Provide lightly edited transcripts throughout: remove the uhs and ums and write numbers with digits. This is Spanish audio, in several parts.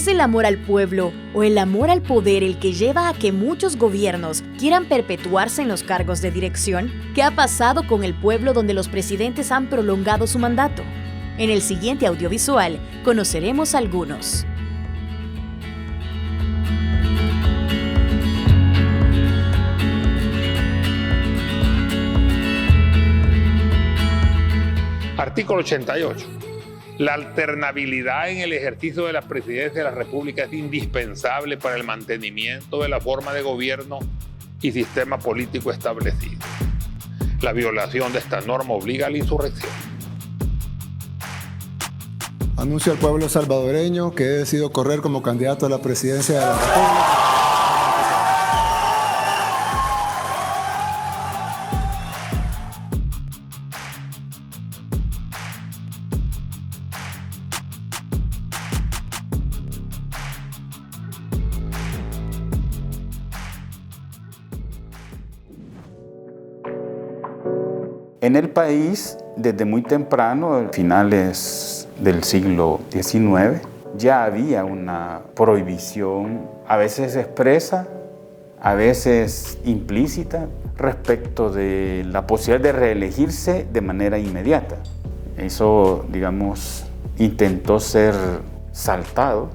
¿Es el amor al pueblo o el amor al poder el que lleva a que muchos gobiernos quieran perpetuarse en los cargos de dirección? ¿Qué ha pasado con el pueblo donde los presidentes han prolongado su mandato? En el siguiente audiovisual conoceremos algunos. Artículo 88. La alternabilidad en el ejercicio de la presidencia de la República es indispensable para el mantenimiento de la forma de gobierno y sistema político establecido. La violación de esta norma obliga a la insurrección. Anuncio al pueblo salvadoreño que he decidido correr como candidato a la presidencia de la República. En el país, desde muy temprano, finales del siglo XIX, ya había una prohibición, a veces expresa, a veces implícita, respecto de la posibilidad de reelegirse de manera inmediata. Eso, digamos, intentó ser saltado,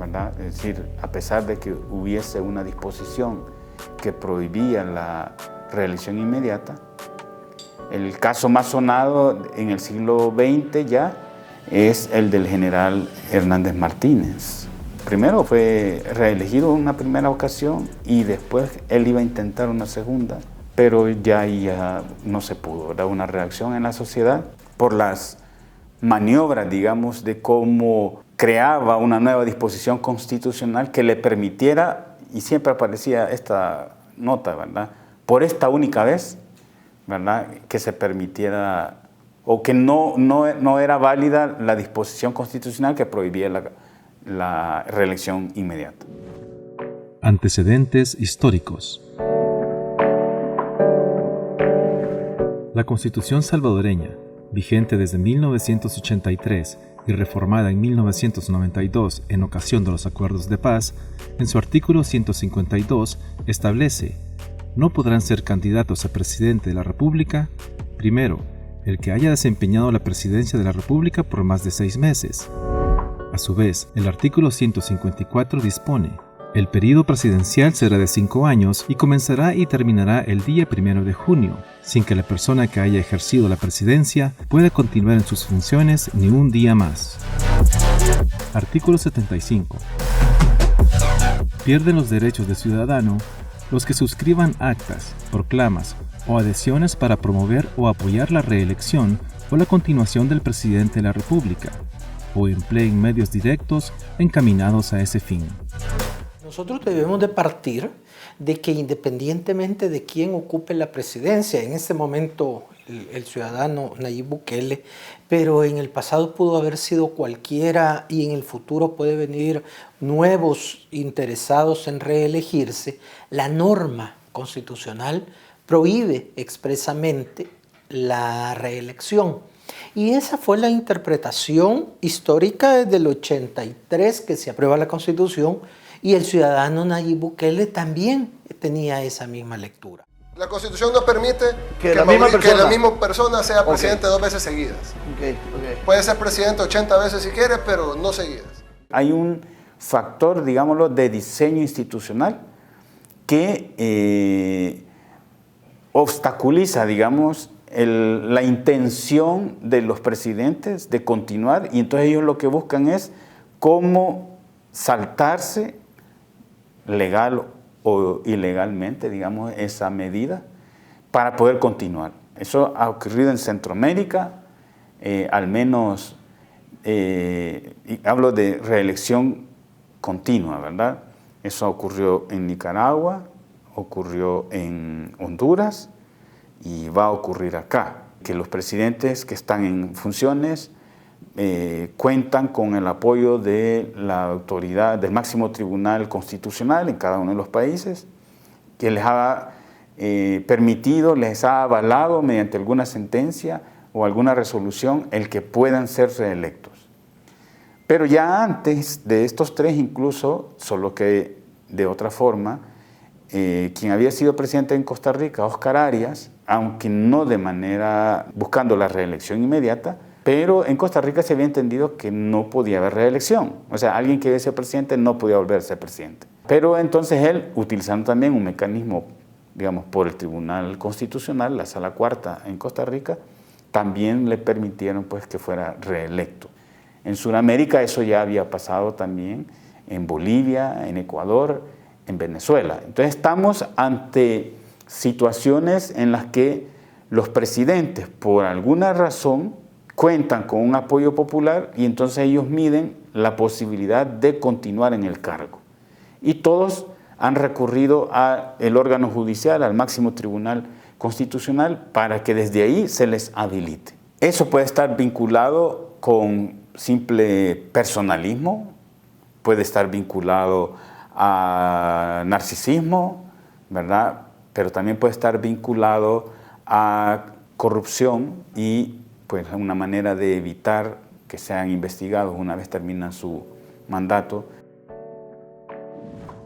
¿verdad? Es decir, a pesar de que hubiese una disposición que prohibía la reelección inmediata. El caso más sonado en el siglo XX ya es el del general Hernández Martínez. Primero fue reelegido en una primera ocasión y después él iba a intentar una segunda, pero ya no se pudo. Era una reacción en la sociedad por las maniobras, digamos, de cómo creaba una nueva disposición constitucional que le permitiera, y siempre aparecía esta nota, ¿verdad? Por esta única vez, ¿verdad? Que se permitiera, o que no era válida la disposición constitucional que prohibía la reelección inmediata. Antecedentes históricos. La Constitución salvadoreña, vigente desde 1983 y reformada en 1992 en ocasión de los acuerdos de paz, en su artículo 152 establece: no podrán ser candidatos a presidente de la República, primero, el que haya desempeñado la presidencia de la República por más de 6 meses. A su vez, el artículo 154 dispone: el período presidencial será de 5 años y comenzará y terminará el día 1 de junio, sin que la persona que haya ejercido la presidencia pueda continuar en sus funciones ni un día más. Artículo 75. Pierden los derechos de ciudadano los que suscriban actas, proclamas o adhesiones para promover o apoyar la reelección o la continuación del presidente de la República, o empleen medios directos encaminados a ese fin. Nosotros debemos de partir de que independientemente de quién ocupe la presidencia, en este momento el ciudadano Nayib Bukele, pero en el pasado pudo haber sido cualquiera y en el futuro puede venir nuevos interesados en reelegirse, la norma constitucional prohíbe expresamente la reelección. Y esa fue la interpretación histórica desde el 83 que se aprueba la Constitución, y el ciudadano Nayib Bukele también tenía esa misma lectura. La Constitución no permite que la misma persona sea presidente 2 veces seguidas. Puede ser presidente 80 veces si quiere, pero no seguidas. Hay un factor, digámoslo, de diseño institucional que obstaculiza, digamos, la intención de los presidentes de continuar, y entonces ellos lo que buscan es cómo saltarse legal o ilegalmente, digamos, esa medida para poder continuar. Eso ha ocurrido en Centroamérica, al menos, y hablo de reelección continua, ¿verdad? Eso ocurrió en Nicaragua, ocurrió en Honduras y va a ocurrir acá, que los presidentes que están en funciones cuentan con el apoyo de la autoridad, del máximo tribunal constitucional en cada uno de los países, que les ha permitido, les ha avalado mediante alguna sentencia o alguna resolución el que puedan ser reelectos. Pero ya antes de estos tres incluso, solo que de otra forma, quien había sido presidente en Costa Rica, Óscar Arias, aunque no de manera buscando la reelección inmediata, pero en Costa Rica se había entendido que no podía haber reelección. O sea, alguien que había sido presidente no podía volver a ser presidente. Pero entonces él, utilizando también un mecanismo, digamos, por el Tribunal Constitucional, la Sala Cuarta en Costa Rica, también le permitieron pues que fuera reelecto. En Sudamérica eso ya había pasado también, en Bolivia, en Ecuador, en Venezuela. Entonces estamos ante situaciones en las que los presidentes, por alguna razón, cuentan con un apoyo popular y entonces ellos miden la posibilidad de continuar en el cargo. Y todos han recurrido al órgano judicial, al máximo tribunal constitucional, para que desde ahí se les habilite. Eso puede estar vinculado con simple personalismo, puede estar vinculado a narcisismo, ¿verdad? Pero también puede estar vinculado a corrupción y pues una manera de evitar que sean investigados una vez terminan su mandato.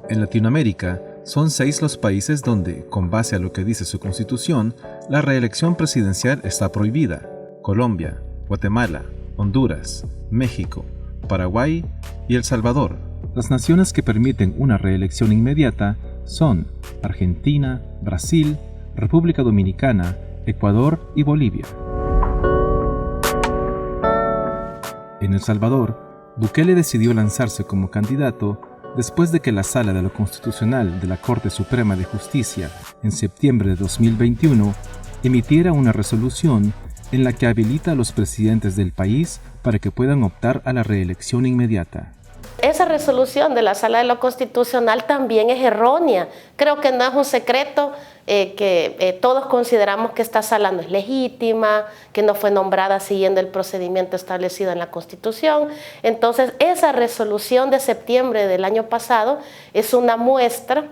En Latinoamérica, son 6 los países donde, con base a lo que dice su constitución, la reelección presidencial está prohibida: Colombia, Guatemala, Honduras, México, Paraguay y El Salvador. Las naciones que permiten una reelección inmediata son Argentina, Brasil, República Dominicana, Ecuador y Bolivia. En El Salvador, Bukele decidió lanzarse como candidato después de que la Sala de lo Constitucional de la Corte Suprema de Justicia, en septiembre de 2021, emitiera una resolución en la que habilita a los presidentes del país para que puedan optar a la reelección inmediata. Esa resolución de la Sala de lo Constitucional también es errónea. Creo que no es un secreto que todos consideramos que esta sala no es legítima, que no fue nombrada siguiendo el procedimiento establecido en la Constitución. Entonces, esa resolución de septiembre del año pasado es una muestra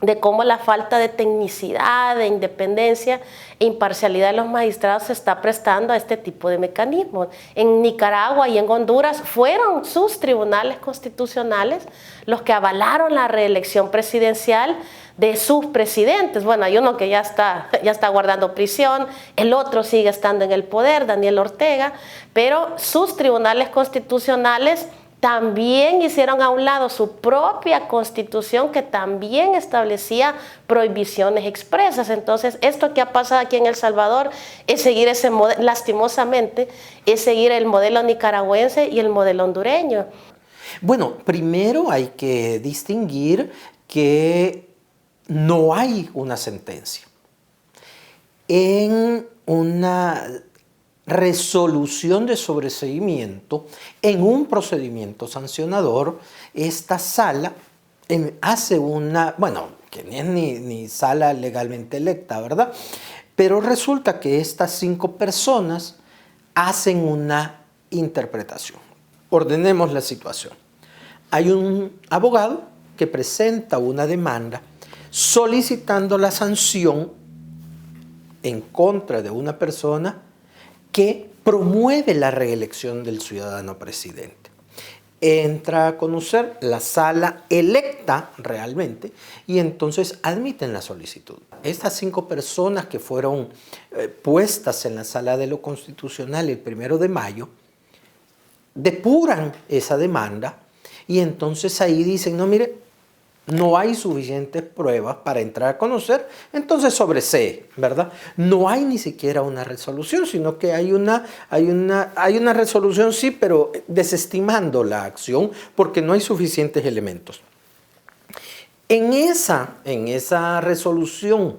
de cómo la falta de tecnicidad, de independencia e imparcialidad de los magistrados se está prestando a este tipo de mecanismos. En Nicaragua y en Honduras fueron sus tribunales constitucionales los que avalaron la reelección presidencial de sus presidentes. Bueno, hay uno que ya está guardando prisión, el otro sigue estando en el poder, Daniel Ortega, pero sus tribunales constitucionales también hicieron a un lado su propia constitución que también establecía prohibiciones expresas. Entonces, esto que ha pasado aquí en El Salvador es seguir ese modelo, lastimosamente, es seguir el modelo nicaragüense y el modelo hondureño. Bueno, primero hay que distinguir que no hay una sentencia. En una resolución de sobreseimiento, en un procedimiento sancionador, esta sala hace una, bueno, que no es ni sala legalmente electa, ¿verdad? Pero resulta que estas 5 personas hacen una interpretación. Ordenemos la situación. Hay un abogado que presenta una demanda solicitando la sanción en contra de una persona que promueve la reelección del ciudadano presidente. Entra a conocer la sala electa realmente y entonces admiten la solicitud. Estas 5 personas que fueron puestas en la sala de lo constitucional el 1 de mayo depuran esa demanda y entonces ahí dicen, no, mire, no hay suficientes pruebas para entrar a conocer, entonces sobresee, ¿verdad? No hay ni siquiera una resolución, sino que hay una resolución, sí, pero desestimando la acción porque no hay suficientes elementos. En esa resolución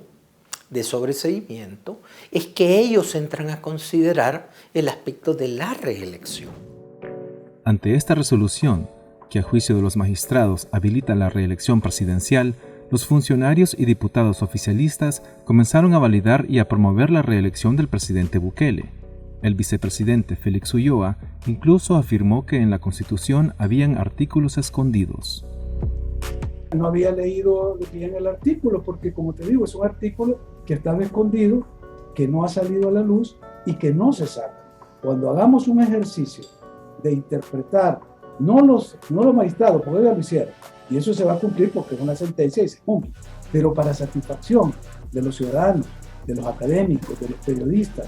de sobreseimiento es que ellos entran a considerar el aspecto de la reelección. Ante esta resolución, que a juicio de los magistrados habilita la reelección presidencial, los funcionarios y diputados oficialistas comenzaron a validar y a promover la reelección del presidente Bukele. El vicepresidente Félix Ulloa incluso afirmó que en la Constitución habían artículos escondidos. No había leído bien el artículo porque, como te digo, es un artículo que estaba escondido, que no ha salido a la luz y que no se sabe. Cuando hagamos un ejercicio de interpretar no los magistrados, porque ellos lo hicieron. Y eso se va a cumplir porque es una sentencia y se cumple. Pero para satisfacción de los ciudadanos, de los académicos, de los periodistas.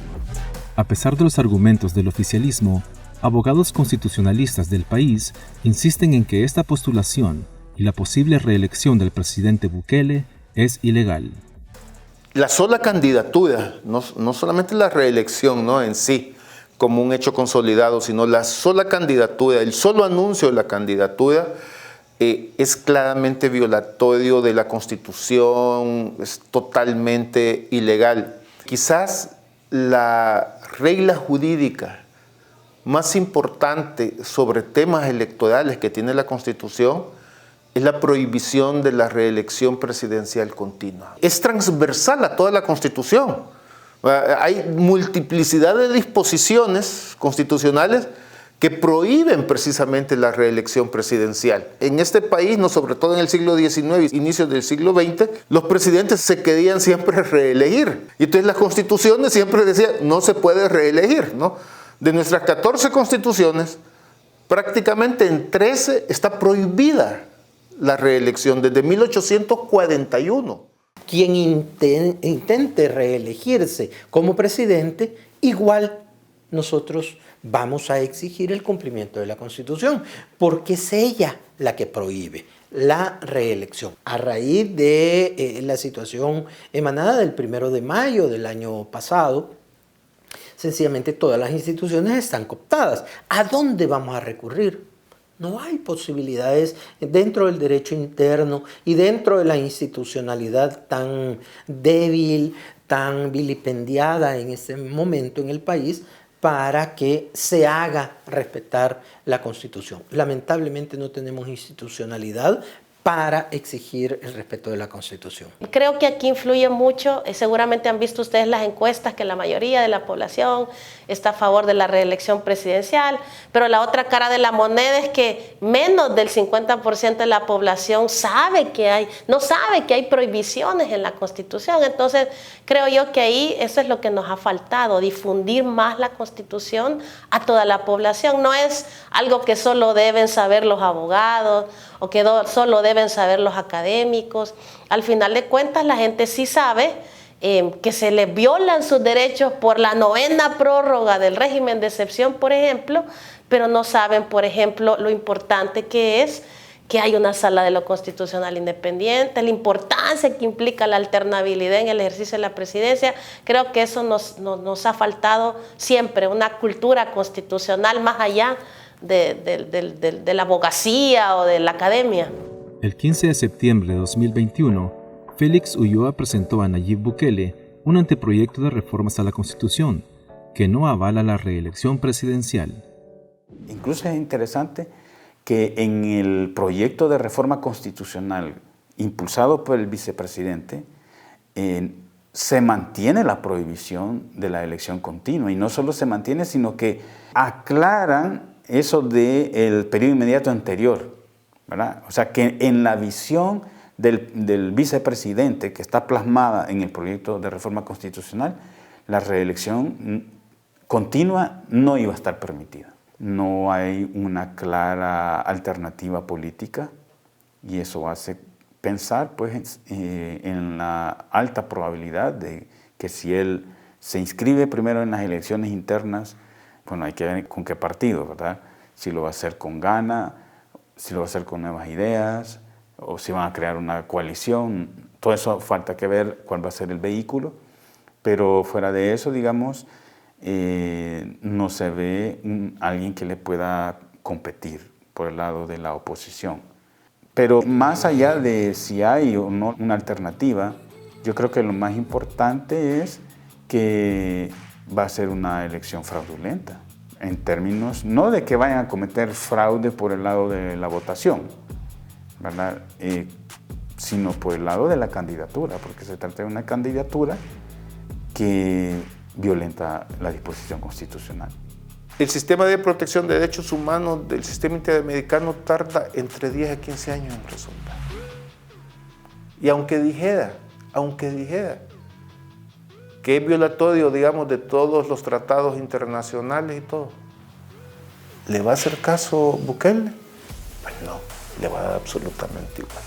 A pesar de los argumentos del oficialismo, abogados constitucionalistas del país insisten en que esta postulación y la posible reelección del presidente Bukele es ilegal. La sola candidatura, no solamente la reelección, ¿no?, en sí, como un hecho consolidado, sino la sola candidatura, el solo anuncio de la candidatura es claramente violatorio de la Constitución, es totalmente ilegal. Quizás la regla jurídica más importante sobre temas electorales que tiene la Constitución es la prohibición de la reelección presidencial continua. Es transversal a toda la Constitución. Hay multiplicidad de disposiciones constitucionales que prohíben precisamente la reelección presidencial. En este país, no, sobre todo en el siglo XIX, inicios del siglo XX, los presidentes se querían siempre reelegir. Y entonces las constituciones siempre decían, no se puede reelegir, ¿no? De nuestras 14 constituciones, prácticamente en 13 está prohibida la reelección desde 1841. Quien intente reelegirse como presidente, igual nosotros vamos a exigir el cumplimiento de la Constitución, porque es ella la que prohíbe la reelección. A raíz de la situación emanada del 1 de mayo del año pasado, sencillamente todas las instituciones están cooptadas. ¿A dónde vamos a recurrir? No hay posibilidades dentro del derecho interno y dentro de la institucionalidad tan débil, tan vilipendiada en este momento en el país, para que se haga respetar la Constitución. Lamentablemente no tenemos institucionalidad para exigir el respeto de la Constitución. Creo que aquí influye mucho, seguramente han visto ustedes las encuestas, que la mayoría de la población está a favor de la reelección presidencial, pero la otra cara de la moneda es que menos del 50% de la población no sabe que hay prohibiciones en la Constitución. Entonces creo yo que ahí eso es lo que nos ha faltado, difundir más la Constitución a toda la población. No es algo que solo deben saber los abogados o que solo deben saber los académicos. Al final de cuentas, la gente sí sabe que se les violan sus derechos por la 9ª prórroga del régimen de excepción, por ejemplo, pero no saben, por ejemplo, lo importante que es que hay una sala de lo constitucional independiente, la importancia que implica la alternabilidad en el ejercicio de la presidencia. Creo que eso nos ha faltado siempre, una cultura constitucional más allá de la abogacía o de la academia. El 15 de septiembre de 2021, Félix Ulloa presentó a Nayib Bukele un anteproyecto de reformas a la Constitución que no avala la reelección presidencial. Incluso es interesante que en el proyecto de reforma constitucional impulsado por el vicepresidente se mantiene la prohibición de la elección continua, y no solo se mantiene, sino que aclaran eso del periodo inmediato anterior, ¿verdad? O sea que en la visión del vicepresidente, que está plasmada en el proyecto de reforma constitucional, la reelección continua no iba a estar permitida. No hay una clara alternativa política, y eso hace pensar pues, en la alta probabilidad de que si él se inscribe primero en las elecciones internas, bueno, hay que ver con qué partido, ¿verdad? Si lo va a hacer con Gana, si lo va a hacer con Nuevas Ideas, o si van a crear una coalición. Todo eso falta que ver cuál va a ser el vehículo, pero fuera de eso, digamos, no se ve alguien que le pueda competir por el lado de la oposición. Pero más allá de si hay o no una alternativa, yo creo que lo más importante es que va a ser una elección fraudulenta, en términos no de que vayan a cometer fraude por el lado de la votación, ¿verdad? Sino por el lado de la candidatura, porque se trata de una candidatura que violenta la disposición constitucional. El sistema de protección de derechos humanos del sistema interamericano tarda entre 10 a 15 años en resolver. Y aunque dijera que es violatorio, digamos, de todos los tratados internacionales y todo, ¿Le va a hacer caso Bukele? Pues no, le va a dar absolutamente igual.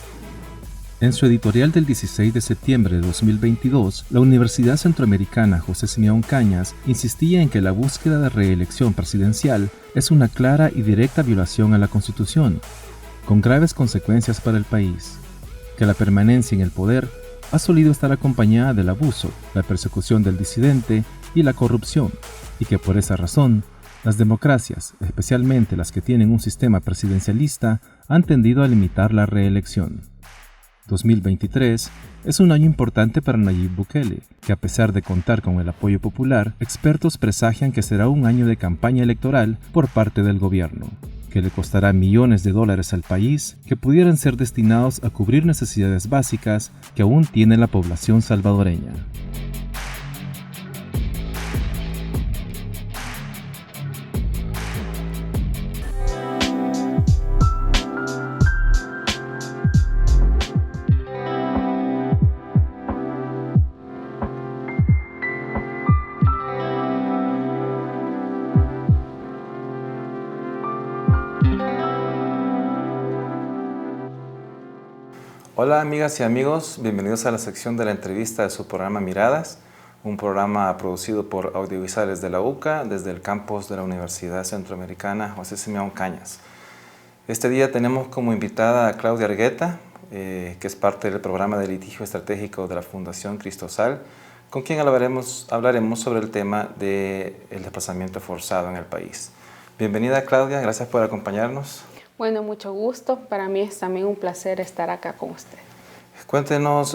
En su editorial del 16 de septiembre de 2022, la Universidad Centroamericana José Simeón Cañas insistía en que la búsqueda de reelección presidencial es una clara y directa violación a la Constitución, con graves consecuencias para el país, que la permanencia en el poder ha solido estar acompañada del abuso, la persecución del disidente y la corrupción, y que por esa razón, las democracias, especialmente las que tienen un sistema presidencialista, han tendido a limitar la reelección. 2023 es un año importante para Nayib Bukele, que a pesar de contar con el apoyo popular, expertos presagian que será un año de campaña electoral por parte del gobierno, que le costará millones de dólares al país que pudieran ser destinados a cubrir necesidades básicas que aún tiene la población salvadoreña. Hola amigas y amigos, bienvenidos a la sección de la entrevista de su programa Miradas, un programa producido por Audiovisuales de la UCA desde el campus de la Universidad Centroamericana José Simeón Cañas. Este día tenemos como invitada a Claudia Argueta, que es parte del programa de litigio estratégico de la Fundación Cristosal, con quien hablaremos sobre el tema del desplazamiento forzado en el país. Bienvenida Claudia, gracias por acompañarnos. Bueno, mucho gusto. Para mí es también un placer estar acá con usted. Cuéntenos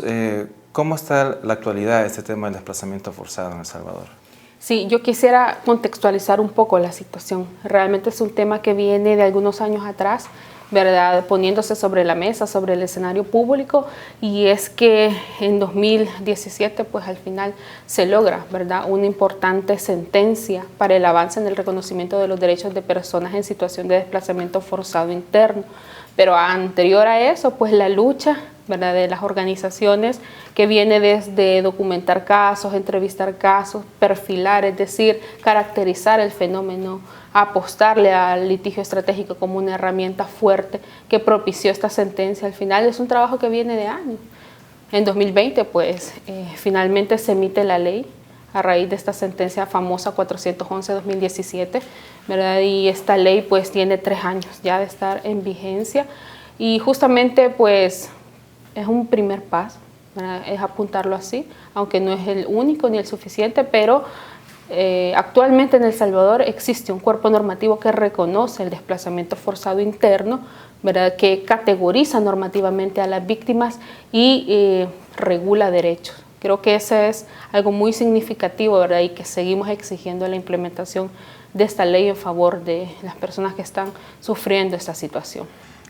cómo está la actualidad de este tema del desplazamiento forzado en El Salvador. Sí, yo quisiera contextualizar un poco la situación. Realmente es un tema que viene de algunos años atrás, ¿verdad? Poniéndose sobre la mesa, sobre el escenario público, y es que en 2017 pues al final se logra, ¿verdad?, una importante sentencia para el avance en el reconocimiento de los derechos de personas en situación de desplazamiento forzado interno. Pero anterior a eso, pues la lucha, ¿verdad?, de las organizaciones que viene desde documentar casos, entrevistar casos, perfilar, es decir, caracterizar el fenómeno, apostarle al litigio estratégico como una herramienta fuerte que propició esta sentencia. Al final es un trabajo que viene de años. En 2020, pues, finalmente se emite la ley a raíz de esta sentencia famosa 411-2017, ¿verdad? Y esta ley pues tiene 3 años ya de estar en vigencia y justamente pues es un primer paso, ¿verdad? Es apuntarlo así, aunque no es el único ni el suficiente, pero actualmente en El Salvador existe un cuerpo normativo que reconoce el desplazamiento forzado interno, ¿verdad?, que categoriza normativamente a las víctimas y regula derechos. Creo que eso es algo muy significativo, ¿verdad?, y que seguimos exigiendo la implementación de esta ley en favor de las personas que están sufriendo esta situación.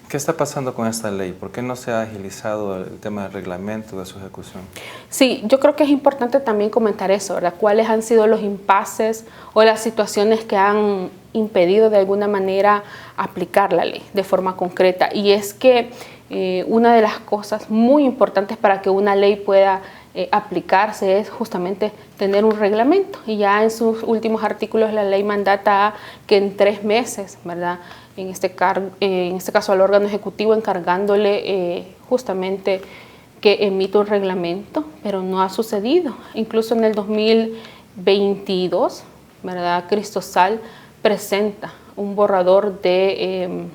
¿Qué está pasando con esta ley? ¿Por qué no se ha agilizado el tema del reglamento de su ejecución? Sí, yo creo que es importante también comentar eso, ¿verdad? ¿Cuáles han sido los impases o las situaciones que han impedido de alguna manera aplicar la ley de forma concreta? Y es que una de las cosas muy importantes para que una ley pueda aplicarse es justamente tener un reglamento, y ya en sus últimos artículos la ley mandata a que en 3 meses, ¿verdad?, en este caso al órgano ejecutivo, encargándole justamente que emita un reglamento, pero no ha sucedido. Incluso en el 2022, ¿verdad?, Cristosal presenta un borrador de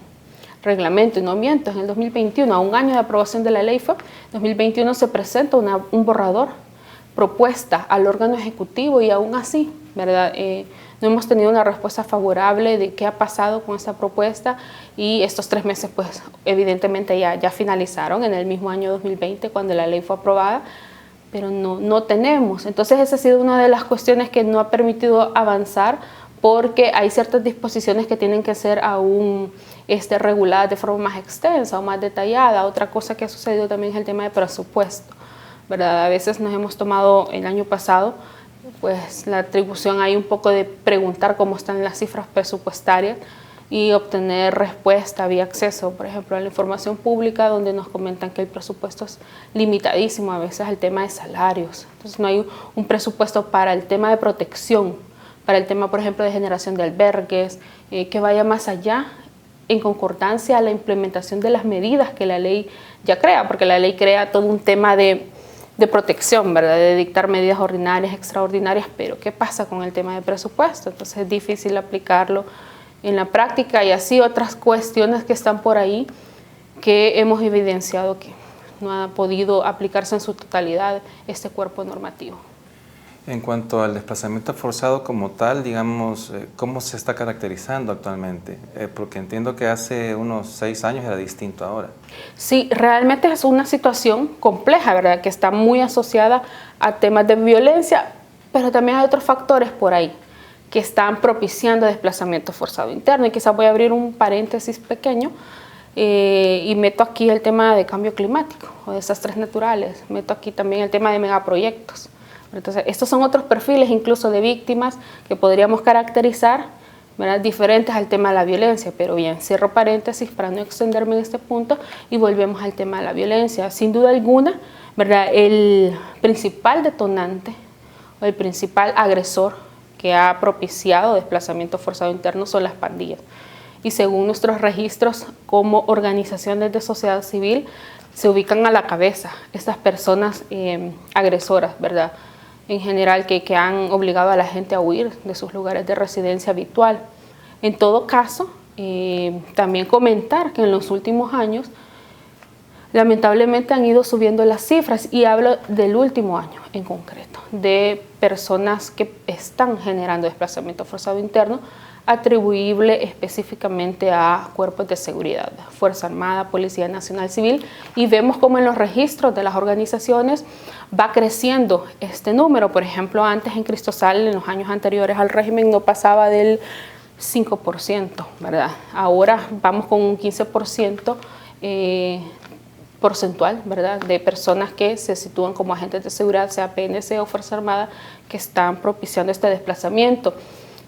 reglamento, y no miento, en el 2021, a un año de aprobación de la ley fue, en 2021 se presenta un borrador, propuesta al órgano ejecutivo, y aún así, ¿verdad?, no hemos tenido una respuesta favorable de qué ha pasado con esta propuesta, y estos 3 meses pues evidentemente ya finalizaron en el mismo año 2020 cuando la ley fue aprobada, pero no tenemos. Entonces esa ha sido una de las cuestiones que no ha permitido avanzar, porque hay ciertas disposiciones que tienen que ser aún reguladas de forma más extensa o más detallada. Otra cosa que ha sucedido también es el tema de presupuesto, ¿verdad? A veces nos hemos tomado el año pasado pues la atribución hay un poco de preguntar cómo están las cifras presupuestarias y obtener respuesta vía acceso, por ejemplo, a la información pública, donde nos comentan que el presupuesto es limitadísimo, a veces el tema de salarios. Entonces no hay un presupuesto para el tema de protección, para el tema, por ejemplo, de generación de albergues, que vaya más allá en concordancia a la implementación de las medidas que la ley ya crea, porque la ley crea todo un tema de protección, ¿verdad? De dictar medidas ordinarias, extraordinarias, pero ¿qué pasa con el tema de presupuesto? Entonces es difícil aplicarlo en la práctica y así otras cuestiones que están por ahí que hemos evidenciado que no ha podido aplicarse en su totalidad este cuerpo normativo. En cuanto al desplazamiento forzado como tal, digamos, ¿cómo se está caracterizando actualmente? Porque entiendo que hace unos 6 años era distinto ahora. Sí, realmente es una situación compleja, ¿verdad? Que está muy asociada a temas de violencia, pero también hay otros factores por ahí que están propiciando desplazamiento forzado interno. Y quizás voy a abrir un paréntesis pequeño y meto aquí el tema de cambio climático o desastres naturales. Meto aquí también el tema de megaproyectos. Entonces, estos son otros perfiles incluso de víctimas que podríamos caracterizar, ¿verdad?, diferentes al tema de la violencia. Pero bien, cierro paréntesis para no extenderme en este punto y volvemos al tema de la violencia. Sin duda alguna, ¿verdad?, el principal detonante o el principal agresor que ha propiciado desplazamiento forzado interno son las pandillas. Y según nuestros registros como organizaciones de sociedad civil, se ubican a la cabeza estas personas agresoras, ¿verdad?, en general, que han obligado a la gente a huir de sus lugares de residencia habitual. En todo caso, también comentar que en los últimos años, lamentablemente han ido subiendo las cifras, y hablo del último año en concreto, de personas que están generando desplazamiento forzado interno, atribuible específicamente a cuerpos de seguridad, Fuerza Armada, Policía Nacional Civil, y vemos como en los registros de las organizaciones va creciendo este número. Por ejemplo, antes en Cristosal, en los años anteriores al régimen, no pasaba del 5%, ¿verdad? Ahora vamos con un 15% porcentual, ¿verdad?, de personas que se sitúan como agentes de seguridad, sea PNC o Fuerza Armada, que están propiciando este desplazamiento.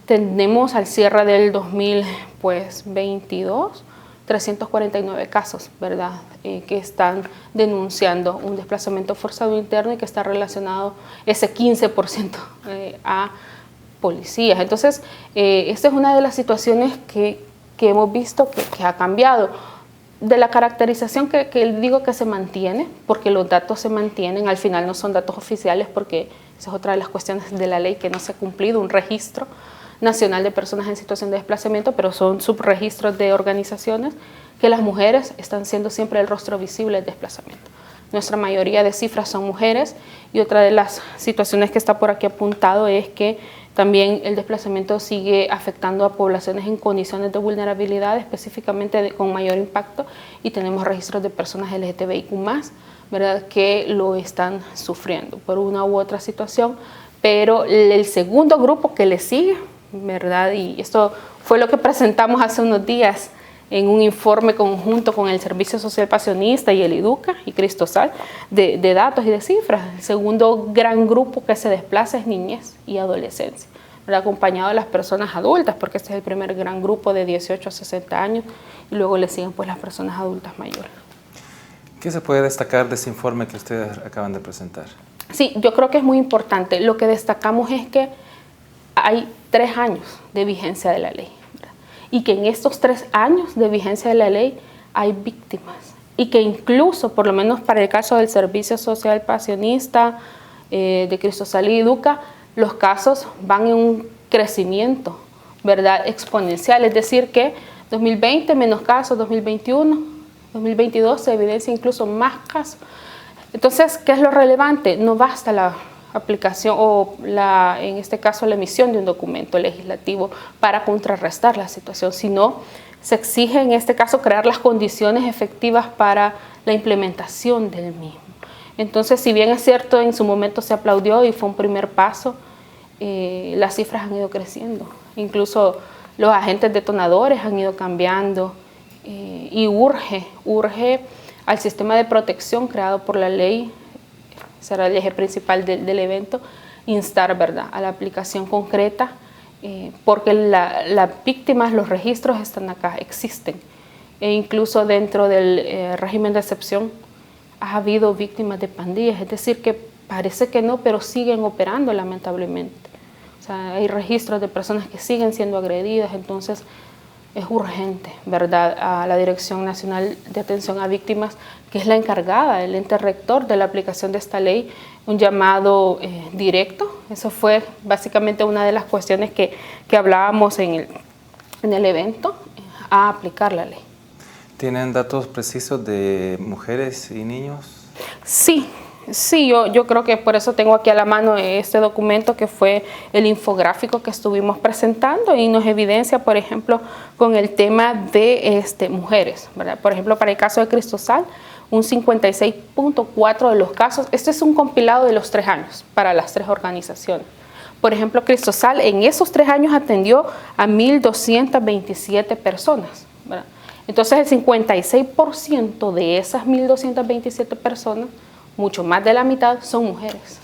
Tenemos al cierre del 2022 349 casos, ¿verdad?, que están denunciando un desplazamiento forzado interno y que está relacionado ese 15% a policías. Entonces, esta es una de las situaciones que hemos visto que ha cambiado. De la caracterización que digo que se mantiene, porque los datos se mantienen, al final no son datos oficiales, porque esa es otra de las cuestiones de la ley que no se ha cumplido, un registro nacional de personas en situación de desplazamiento, pero son subregistros de organizaciones, que las mujeres están siendo siempre el rostro visible del desplazamiento. Nuestra mayoría de cifras son mujeres, y otra de las situaciones que está por aquí apuntado es que también el desplazamiento sigue afectando a poblaciones en condiciones de vulnerabilidad, específicamente con mayor impacto, y tenemos registros de personas LGTBIQ+, ¿verdad?, que lo están sufriendo por una u otra situación. Pero el segundo grupo que le sigue, ¿verdad?, y esto fue lo que presentamos hace unos días en un informe conjunto con el Servicio Social Pasionista y el IDUCA y Cristosal, de datos y de cifras. El segundo gran grupo que se desplaza es niñez y adolescencia, ¿verdad?, acompañado de las personas adultas, porque este es el primer gran grupo de 18 a 60 años, y luego le siguen pues las personas adultas mayores. ¿Qué se puede destacar de ese informe que ustedes acaban de presentar? Sí, yo creo que es muy importante. Lo que destacamos es que hay 3 años de vigencia de la ley, ¿verdad?, y que en estos 3 años de vigencia de la ley hay víctimas, y que incluso, por lo menos para el caso del Servicio Social Pasionista, de Cristosal y IDUCA, los casos van en un crecimiento, ¿verdad?, exponencial. Es decir, que 2020 menos casos, 2021, 2022 se evidencia incluso más casos. Entonces, ¿qué es lo relevante? No basta la aplicación o en este caso la emisión de un documento legislativo para contrarrestar la situación, sino se exige en este caso crear las condiciones efectivas para la implementación del mismo. Entonces, si bien es cierto, en su momento se aplaudió y fue un primer paso, las cifras han ido creciendo. Incluso los agentes detonadores han ido cambiando, y urge al sistema de protección creado por la ley, será el eje principal del evento, instar, ¿verdad?, a la aplicación concreta, porque las víctimas, los registros están acá, existen. E incluso dentro del régimen de excepción ha habido víctimas de pandillas, es decir, que parece que no, pero siguen operando lamentablemente. O sea, hay registros de personas que siguen siendo agredidas, entonces es urgente, ¿verdad?, a la Dirección Nacional de Atención a Víctimas, que es la encargada, el ente rector de la aplicación de esta ley, un llamado directo. Eso fue básicamente una de las cuestiones que hablábamos en el evento, a aplicar la ley. ¿Tienen datos precisos de mujeres y niños? Sí, yo creo que por eso tengo aquí a la mano este documento, que fue el infográfico que estuvimos presentando, y nos evidencia, por ejemplo, con el tema de mujeres, ¿verdad? Por ejemplo, para el caso de Cristosal, un 56.4 de los casos. Este es un compilado de los 3 años para las 3 organizaciones. Por ejemplo, Cristosal en esos 3 años atendió a 1.227 personas, ¿verdad? Entonces el 56% de esas 1.227 personas, mucho más de la mitad, son mujeres.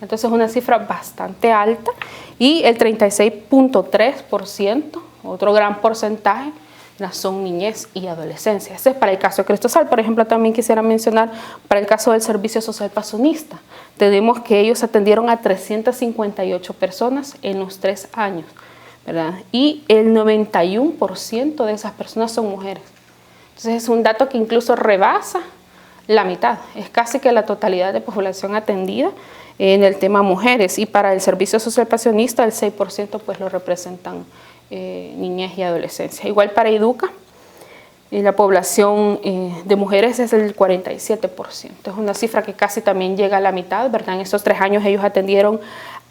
Entonces es una cifra bastante alta, y el 36.3%, otro gran porcentaje, son niñez y adolescencia. Ese es para el caso de Cristosal. Por ejemplo, también quisiera mencionar para el caso del Servicio Social Pazonista. Tenemos que ellos atendieron a 358 personas en los 3 años, ¿verdad? Y el 91% de esas personas son mujeres. Entonces es un dato que incluso rebasa la mitad, es casi que la totalidad de población atendida en el tema mujeres. Y para el Servicio Social Pazonista, el 6% pues lo representan niñez y adolescencia. Igual para Educa, la población de mujeres es el 47%. Es una cifra que casi también llega a la mitad, ¿verdad? En estos 3 años ellos atendieron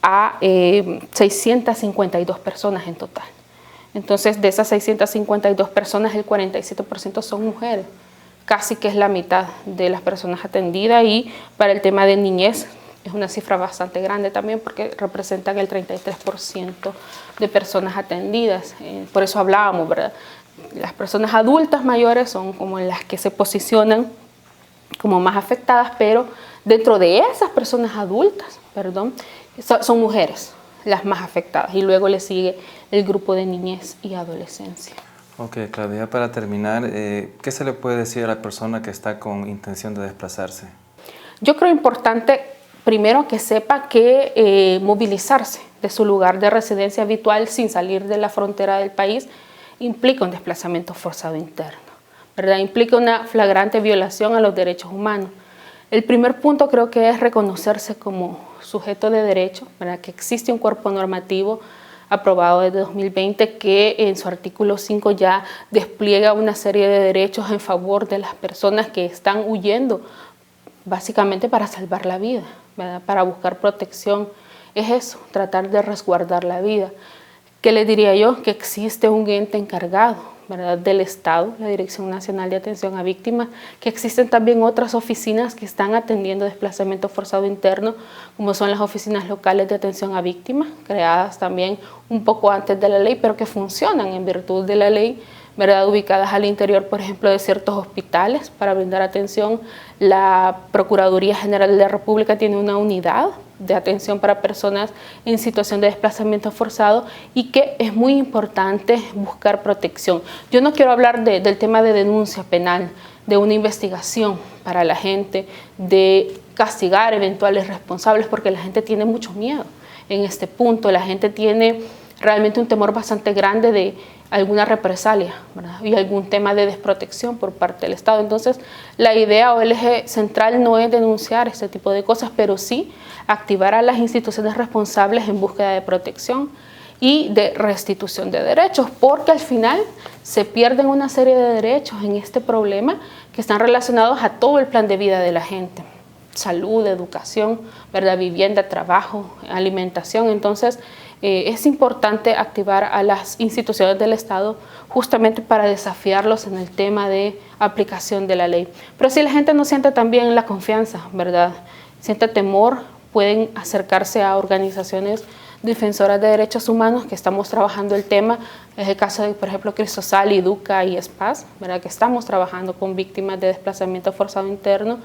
a 652 personas en total. Entonces, de esas 652 personas, el 47% son mujeres. Casi que es la mitad de las personas atendidas. Y para el tema de niñez es una cifra bastante grande también, porque representan el 33% de personas atendidas. Por eso hablábamos, ¿verdad? Las personas adultas mayores son como las que se posicionan como más afectadas, pero dentro de esas personas adultas, son mujeres las más afectadas, y luego le sigue el grupo de niñez y adolescencia. Ok, Claudia, para terminar, ¿qué se le puede decir a la persona que está con intención de desplazarse? Yo creo importante, primero, que sepa que movilizarse de su lugar de residencia habitual sin salir de la frontera del país implica un desplazamiento forzado interno, ¿verdad? Implica una flagrante violación a los derechos humanos. El primer punto creo que es reconocerse como sujeto de derecho, ¿verdad? Que existe un cuerpo normativo aprobado desde 2020 que en su artículo 5 ya despliega una serie de derechos en favor de las personas que están huyendo, básicamente para salvar la vida, ¿verdad? Para buscar protección. Es eso, tratar de resguardar la vida. ¿Qué les diría yo? Que existe un ente encargado, ¿verdad?, del Estado, la Dirección Nacional de Atención a Víctimas, que existen también otras oficinas que están atendiendo desplazamiento forzado interno, como son las oficinas locales de atención a víctimas, creadas también un poco antes de la ley, pero que funcionan en virtud de la ley, ¿verdad?, ubicadas al interior, por ejemplo, de ciertos hospitales para brindar atención. La Procuraduría General de la República tiene una unidad de atención para personas en situación de desplazamiento forzado, y que es muy importante buscar protección. Yo no quiero hablar del tema de denuncia penal, de una investigación para la gente, de castigar eventuales responsables, porque la gente tiene mucho miedo en este punto. La gente tiene realmente un temor bastante grande de alguna represalia, ¿verdad?, y algún tema de desprotección por parte del Estado. Entonces, la idea o el eje central no es denunciar este tipo de cosas, pero sí activar a las instituciones responsables en búsqueda de protección y de restitución de derechos, porque al final se pierden una serie de derechos en este problema que están relacionados a todo el plan de vida de la gente: salud, educación, ¿verdad?, vivienda, trabajo, alimentación. Entonces, es importante activar a las instituciones del Estado justamente para desafiarlos en el tema de aplicación de la ley. Pero si la gente no siente también la confianza, ¿verdad?, siente temor, pueden acercarse a organizaciones defensoras de derechos humanos que estamos trabajando el tema. Es el caso de, por ejemplo, Cristosal, Educa y SPAS, ¿verdad?, que estamos trabajando con víctimas de desplazamiento forzado interno.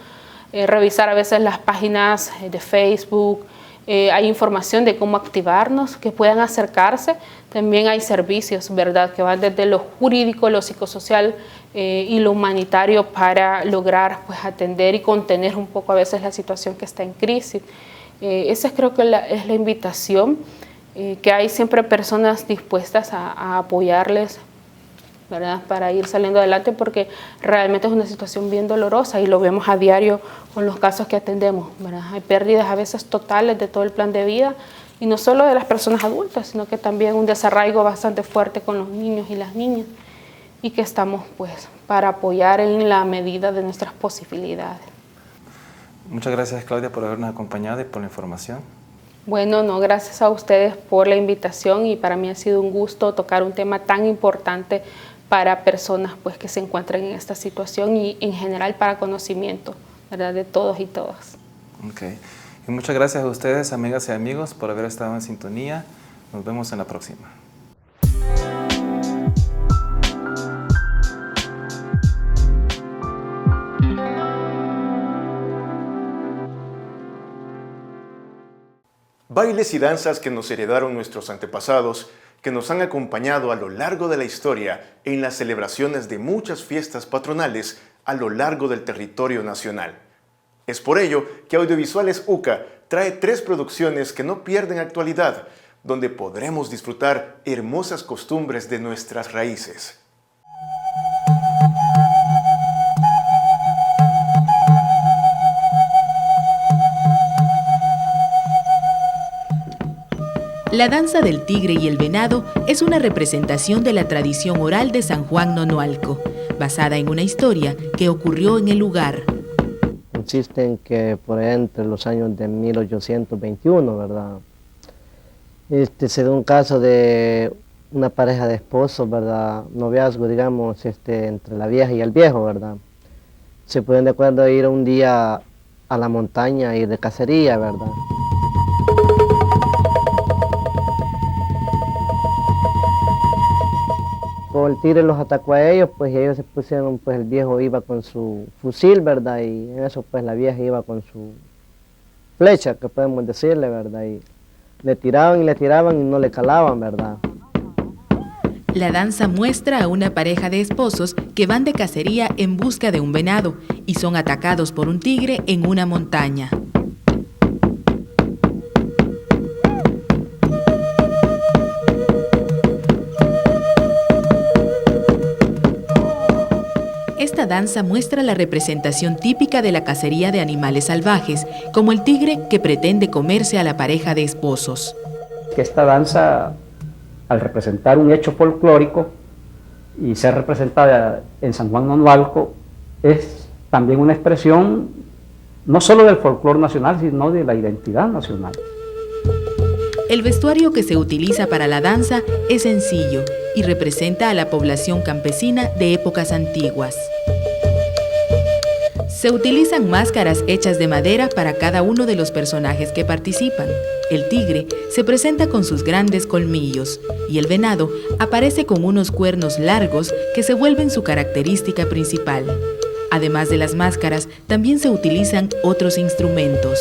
Revisar a veces las páginas de Facebook. Hay información de cómo activarnos, que puedan acercarse. También hay servicios, ¿verdad?, que van desde lo jurídico, lo psicosocial y lo humanitario para lograr, pues, atender y contener un poco a veces la situación que está en crisis. Esa creo que es la invitación. que hay siempre personas dispuestas a apoyarles, ¿verdad?, para ir saliendo adelante, porque realmente es una situación bien dolorosa y lo vemos a diario con los casos que atendemos, ¿verdad? Hay pérdidas a veces totales de todo el plan de vida, y no solo de las personas adultas, sino que también un desarraigo bastante fuerte con los niños y las niñas, y que estamos pues para apoyar en la medida de nuestras posibilidades. Muchas gracias, Claudia, por habernos acompañado y por la información. Bueno, no, gracias a ustedes por la invitación, y para mí ha sido un gusto tocar un tema tan importante para personas pues, que se encuentran en esta situación, y en general para conocimiento, ¿verdad?, de todos y todas. Okay. Y muchas gracias a ustedes, amigas y amigos, por haber estado en sintonía. Nos vemos en la próxima. Bailes y danzas que nos heredaron nuestros antepasados, que nos han acompañado a lo largo de la historia en las celebraciones de muchas fiestas patronales a lo largo del territorio nacional. Es por ello que Audiovisuales UCA trae 3 producciones que no pierden actualidad, donde podremos disfrutar hermosas costumbres de nuestras raíces. La danza del tigre y el venado es una representación de la tradición oral de San Juan Nonualco, basada en una historia que ocurrió en el lugar. Consiste en que por ahí entre los años de 1821, ¿verdad? Se da un caso de una pareja de esposos, ¿verdad? Noviazgo, digamos, entre la vieja y el viejo, ¿verdad? Se ponen de acuerdo a ir un día a la montaña, ir de cacería, ¿verdad? Como el tigre los atacó a ellos, pues ellos se pusieron, pues el viejo iba con su fusil, ¿verdad? Y en eso pues la vieja iba con su flecha, que podemos decirle, ¿verdad? Y le tiraban y no le calaban, ¿verdad? La danza muestra a una pareja de esposos que van de cacería en busca de un venado y son atacados por un tigre en una montaña. Esta danza muestra la representación típica de la cacería de animales salvajes, como el tigre que pretende comerse a la pareja de esposos. Esta danza, al representar un hecho folclórico y ser representada en San Juan Nonualco, es también una expresión no solo del folclore nacional, sino de la identidad nacional. El vestuario que se utiliza para la danza es sencillo y representa a la población campesina de épocas antiguas. Se utilizan máscaras hechas de madera para cada uno de los personajes que participan. El tigre se presenta con sus grandes colmillos y el venado aparece con unos cuernos largos que se vuelven su característica principal. Además de las máscaras, también se utilizan otros instrumentos.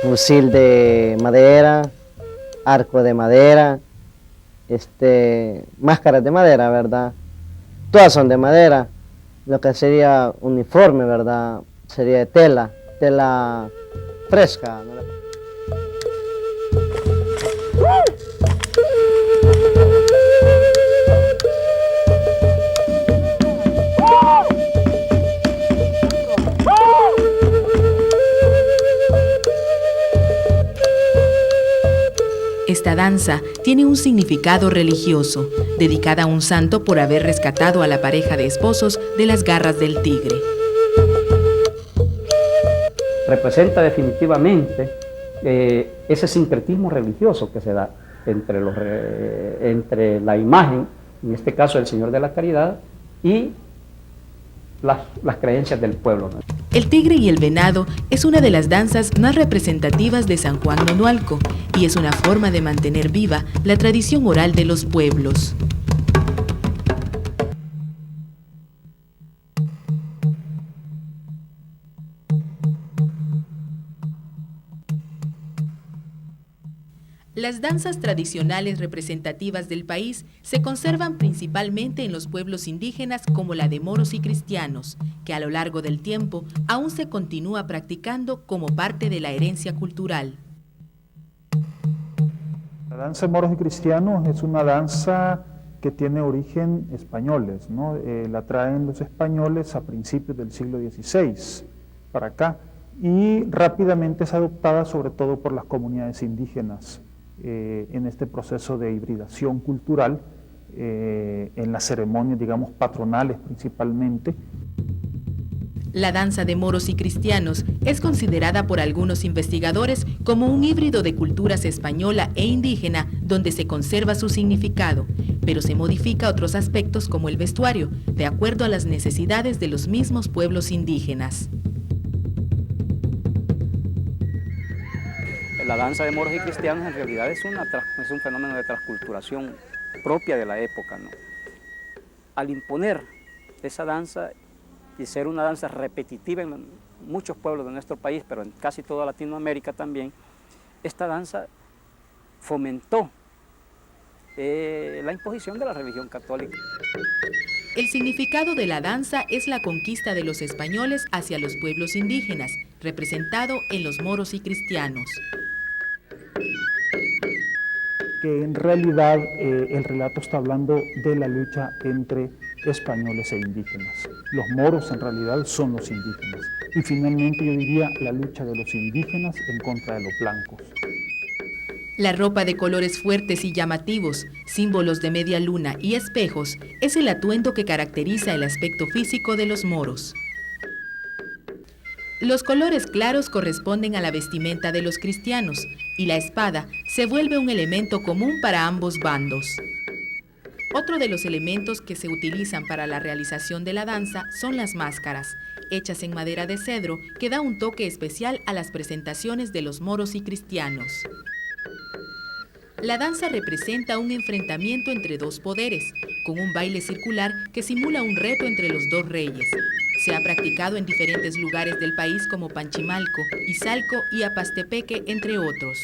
Fusil de madera, arco de madera, máscaras de madera, ¿verdad? Todas son de madera. Lo que sería uniforme, ¿verdad? Sería de tela fresca, ¿no? Esta danza tiene un significado religioso, dedicada a un santo por haber rescatado a la pareja de esposos de las garras del tigre. Representa definitivamente ese sincretismo religioso que se da entre la imagen, en este caso del Señor de la Caridad, y las creencias del pueblo, ¿no? El tigre y el venado es una de las danzas más representativas de San Juan Nonualco y es una forma de mantener viva la tradición oral de los pueblos. Las danzas tradicionales representativas del país se conservan principalmente en los pueblos indígenas como la de moros y cristianos, que a lo largo del tiempo aún se continúa practicando como parte de la herencia cultural. La danza de moros y cristianos es una danza que tiene origen españoles, ¿no? La traen los españoles a principios del siglo XVI para acá y rápidamente es adoptada sobre todo por las comunidades indígenas en este proceso de hibridación cultural, en las ceremonias, digamos, patronales principalmente. La danza de moros y cristianos es considerada por algunos investigadores como un híbrido de culturas española e indígena donde se conserva su significado, pero se modifica otros aspectos como el vestuario, de acuerdo a las necesidades de los mismos pueblos indígenas. La danza de moros y cristianos en realidad es un fenómeno de transculturación propia de la época, ¿no? Al imponer esa danza y ser una danza repetitiva en muchos pueblos de nuestro país, pero en casi toda Latinoamérica también, esta danza fomentó la imposición de la religión católica. El significado de la danza es la conquista de los españoles hacia los pueblos indígenas, representado en los moros y cristianos. Que en realidad el relato está hablando de la lucha entre españoles e indígenas. Los moros en realidad son los indígenas. Y finalmente yo diría la lucha de los indígenas en contra de los blancos. La ropa de colores fuertes y llamativos, símbolos de media luna y espejos, es el atuendo que caracteriza el aspecto físico de los moros. Los colores claros corresponden a la vestimenta de los cristianos y la espada se vuelve un elemento común para ambos bandos. Otro de los elementos que se utilizan para la realización de la danza son las máscaras, hechas en madera de cedro, que da un toque especial a las presentaciones de los moros y cristianos. La danza representa un enfrentamiento entre dos poderes, con un baile circular que simula un reto entre los dos reyes. Se ha practicado en diferentes lugares del país como Panchimalco, Izalco y Apastepeque, entre otros.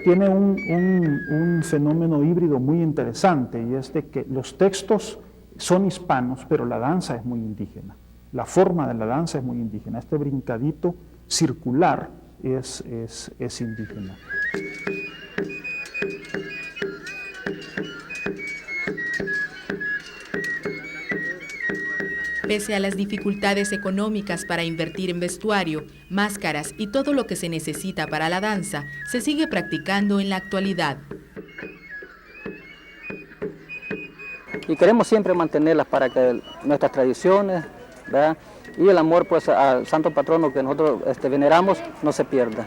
Tiene un fenómeno híbrido muy interesante y es de que los textos son hispanos, pero la danza es muy indígena. La forma de la danza es muy indígena. Este brincadito circular es indígena. Pese a las dificultades económicas para invertir en vestuario, máscaras y todo lo que se necesita para la danza, se sigue practicando en la actualidad. Y queremos siempre mantenerlas para que nuestras tradiciones, ¿verdad?, y el amor pues al santo patrono que nosotros veneramos no se pierda.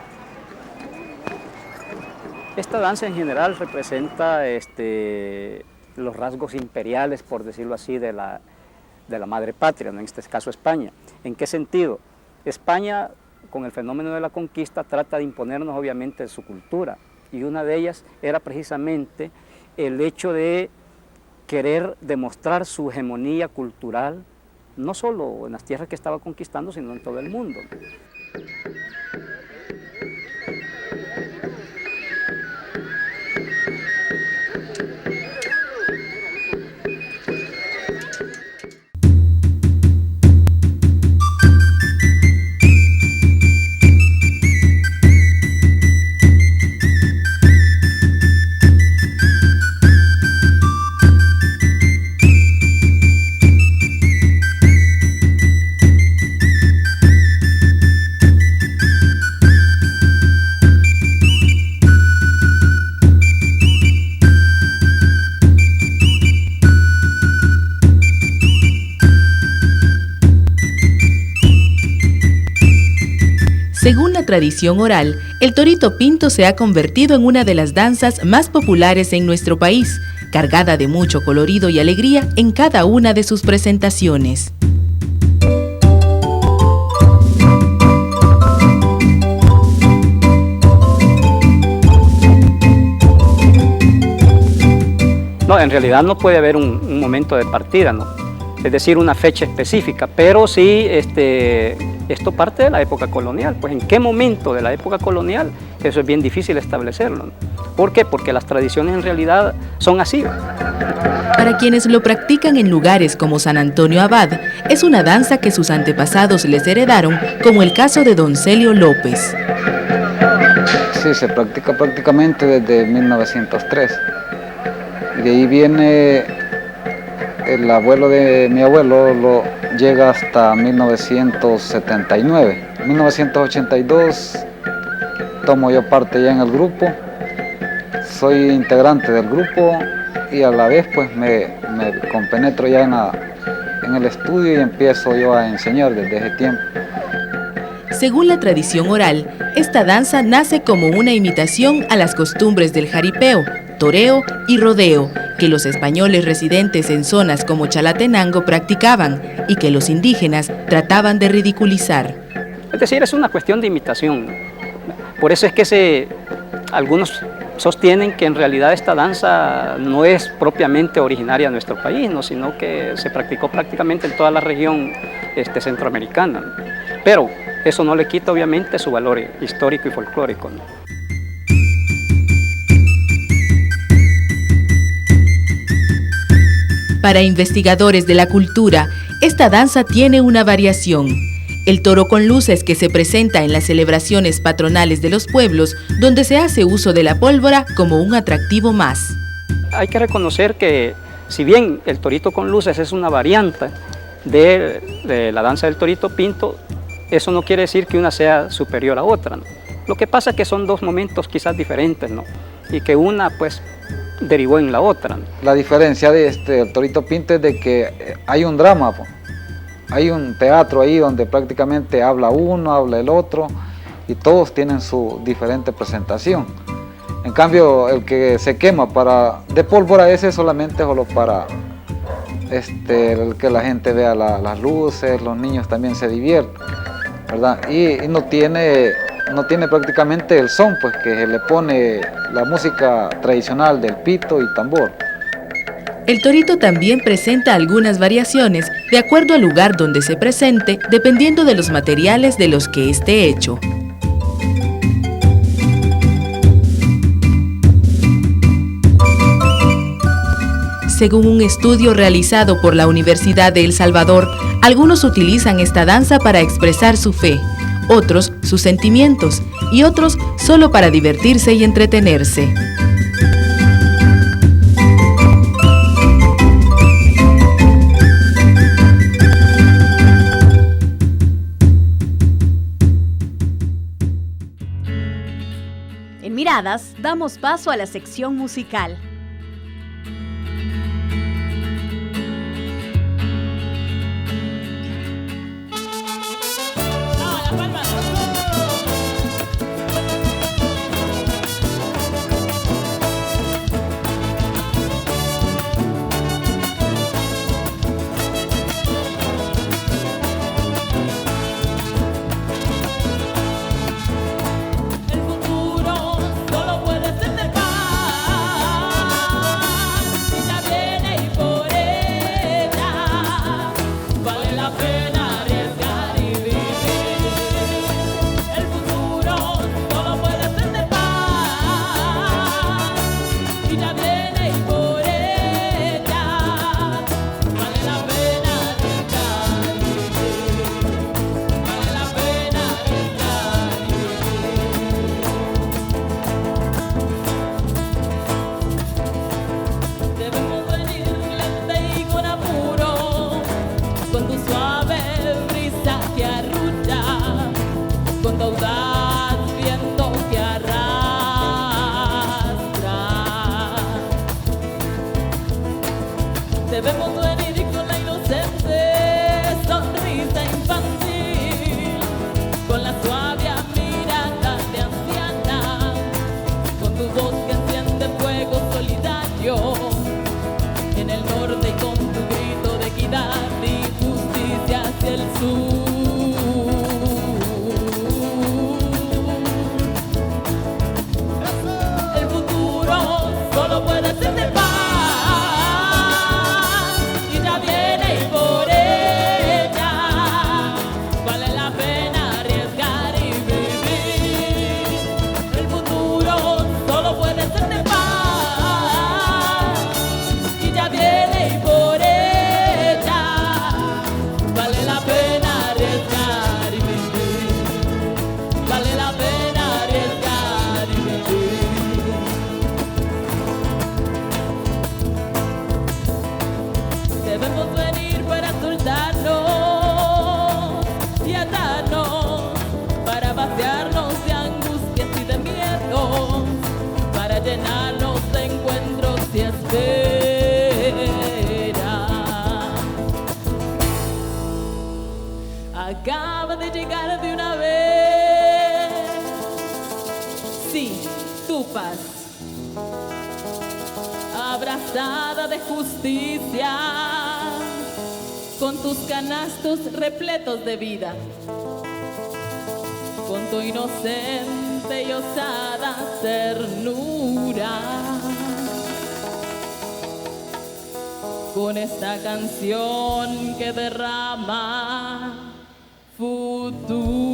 Esta danza en general representa los rasgos imperiales, por decirlo así, de la madre patria, en este caso España. ¿En qué sentido? España, con el fenómeno de la conquista, trata de imponernos obviamente su cultura, y una de ellas era precisamente el hecho de querer demostrar su hegemonía cultural, no solo en las tierras que estaba conquistando, sino en todo el mundo. Según la tradición oral, el torito pinto se ha convertido en una de las danzas más populares en nuestro país, cargada de mucho colorido y alegría en cada una de sus presentaciones. No, en realidad no puede haber un momento de partida, ¿no? Es decir, una fecha específica, pero sí esto parte de la época colonial. Pues ¿en qué momento de la época colonial? Eso es bien difícil establecerlo, ¿no? ¿Por qué? Porque las tradiciones en realidad son así. Para quienes lo practican en lugares como San Antonio Abad, es una danza que sus antepasados les heredaron, como el caso de Don Celio López. Sí, se practica prácticamente desde 1903. Y de ahí viene el abuelo de mi abuelo, llega hasta 1979. En 1982 tomo yo parte ya en el grupo, soy integrante del grupo y a la vez pues me compenetro ya en el estudio y empiezo yo a enseñar desde ese tiempo. Según la tradición oral, esta danza nace como una imitación a las costumbres del jaripeo, toreo y rodeo, que los españoles residentes en zonas como Chalatenango practicaban y que los indígenas trataban de ridiculizar. Es decir, es una cuestión de imitación. Por eso es que algunos sostienen que en realidad esta danza no es propiamente originaria de nuestro país, ¿no? Sino que se practicó prácticamente en toda la región centroamericana. Pero eso no le quita obviamente su valor histórico y folclórico, ¿no? Para investigadores de la cultura, esta danza tiene una variación. El toro con luces que se presenta en las celebraciones patronales de los pueblos, donde se hace uso de la pólvora como un atractivo más. Hay que reconocer que, si bien el torito con luces es una variante de la danza del torito pinto, eso no quiere decir que una sea superior a otra, ¿no? Lo que pasa es que son dos momentos quizás diferentes, ¿no? Y que una, pues, derivó en la otra, ¿no? La diferencia de el torito pinto es de que hay un drama, pues. Hay un teatro ahí donde prácticamente habla uno, habla el otro y todos tienen su diferente presentación. En cambio, el que se quema de pólvora ese solamente solo para el que la gente vea las luces, los niños también se divierten, ¿verdad? Y no tiene prácticamente el son, pues que se le pone la música tradicional del pito y tambor. El torito también presenta algunas variaciones de acuerdo al lugar donde se presente, dependiendo de los materiales de los que esté hecho. Según un estudio realizado por la Universidad de El Salvador, algunos utilizan esta danza para expresar su fe, otros sus sentimientos y otros solo para divertirse y entretenerse. En Miradas, damos paso a la sección musical. llenar los encuentros de espera. Acaba de llegar de una vez, sí, tu paz, abrazada de justicia, con tus canastos repletos de vida, con tu inocente y osada ternura, con esta canción que derrama futuro.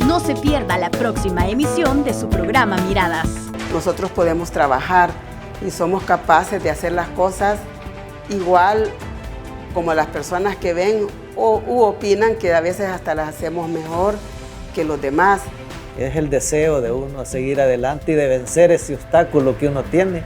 No se pierda la próxima emisión de su programa Miradas. Nosotros podemos trabajar y somos capaces de hacer las cosas igual como las personas que ven u opinan que a veces hasta las hacemos mejor que los demás. Es el deseo de uno a seguir adelante y de vencer ese obstáculo que uno tiene